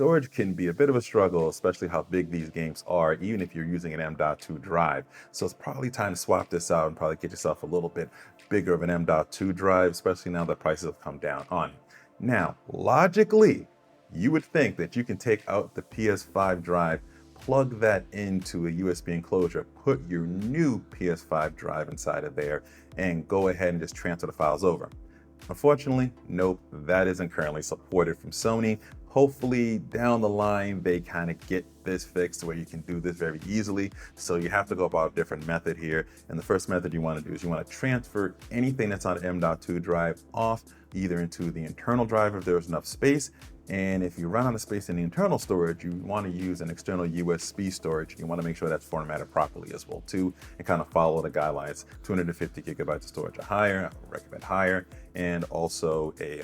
storage can be a bit of a struggle, especially how big these games are, even if you're using an M.2 drive. So it's probably time to swap this out and probably get yourself a little bit bigger of an M.2 drive, especially now that prices have come down on it. Now, logically, you would think that you can take out the PS5 drive, plug that into a USB enclosure, put your new PS5 drive inside of there, and go ahead and just transfer the files over. Unfortunately, nope, that isn't currently supported from Sony. Hopefully down the line, they kind of get this fixed where you can do this very easily. So you have to go about a different method here. And the first method you want to do is you want to transfer anything that's on an M.2 drive off either into the internal drive if there's enough space. And if you run out of space in the internal storage, you want to use an external USB storage. You want to make sure that's formatted properly as well too, and kind of follow the guidelines. 250 gigabytes of storage or higher, I recommend higher, and also a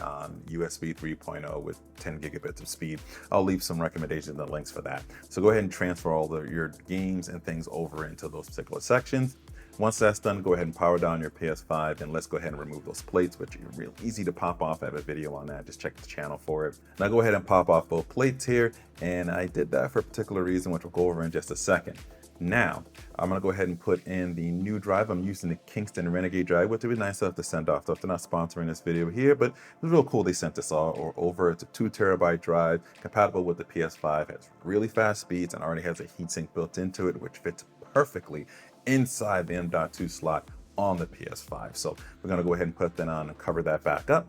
USB 3.0 with 10 gigabits of speed. I'll leave some recommendations and links for that. So go ahead and transfer all your games and things over into those particular sections. Once that's done, go ahead and power down your PS5 and let's go ahead and remove those plates, which are real easy to pop off. I have a video on that. Just check the channel for it. Now go ahead and pop off both plates here. And I did that for a particular reason, which we'll go over in just a second. Now, I'm gonna go ahead and put in the new drive. I'm using the Kingston Renegade drive, which would be nice enough to send off. So if they're not sponsoring this video here, but it's real cool they sent this all over. It's a 2 terabyte drive, compatible with the PS5, has really fast speeds, and already has a heatsink built into it, which fits perfectly inside the M.2 slot on the PS5. So we're gonna go ahead and put that on and cover that back up.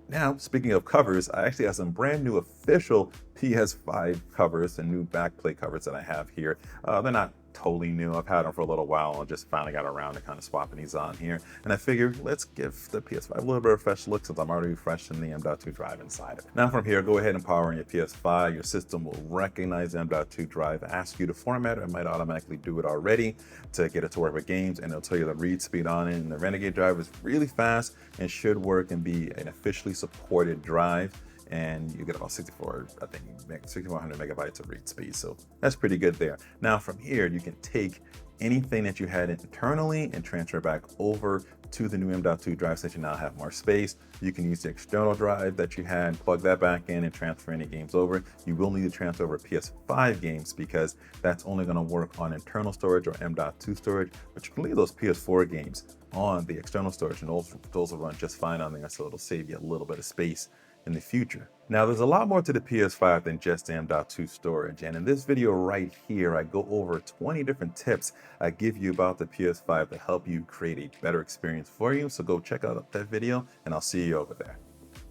Now, speaking of covers, I actually have some brand new official PS5 covers and new backplate covers that I have here. They're not totally new. I've had them for a little while and just finally got around to kind of swapping these on here. And I figured let's give the PS5 a little bit of a fresh look since I'm already refreshing the M.2 drive inside of it. Now from here, go ahead and power on your PS5. Your system will recognize the M.2 drive, ask you to format it. It might automatically do it already to get it to work with games, and it'll tell you the read speed on it. And the Renegade drive is really fast and should work and be an officially supported drive. And you get about 6,400 megabytes of read speed. So that's pretty good there. Now from here, you can take anything that you had internally and transfer it back over to the new M.2 drive since you now have more space. You can use the external drive that you had, plug that back in and transfer any games over. You will need to transfer over PS5 games because that's only gonna work on internal storage or M.2 storage, but you can leave those PS4 games on the external storage and those will run just fine on there, so it'll save you a little bit of space in the future. Now there's a lot more to the PS5 than just M.2 storage, and in this video right here I go over 20 different tips I give you about the PS5 to help you create a better experience for you. So go check out that video and I'll see you over there.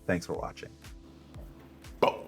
Thanks for watching. Boom.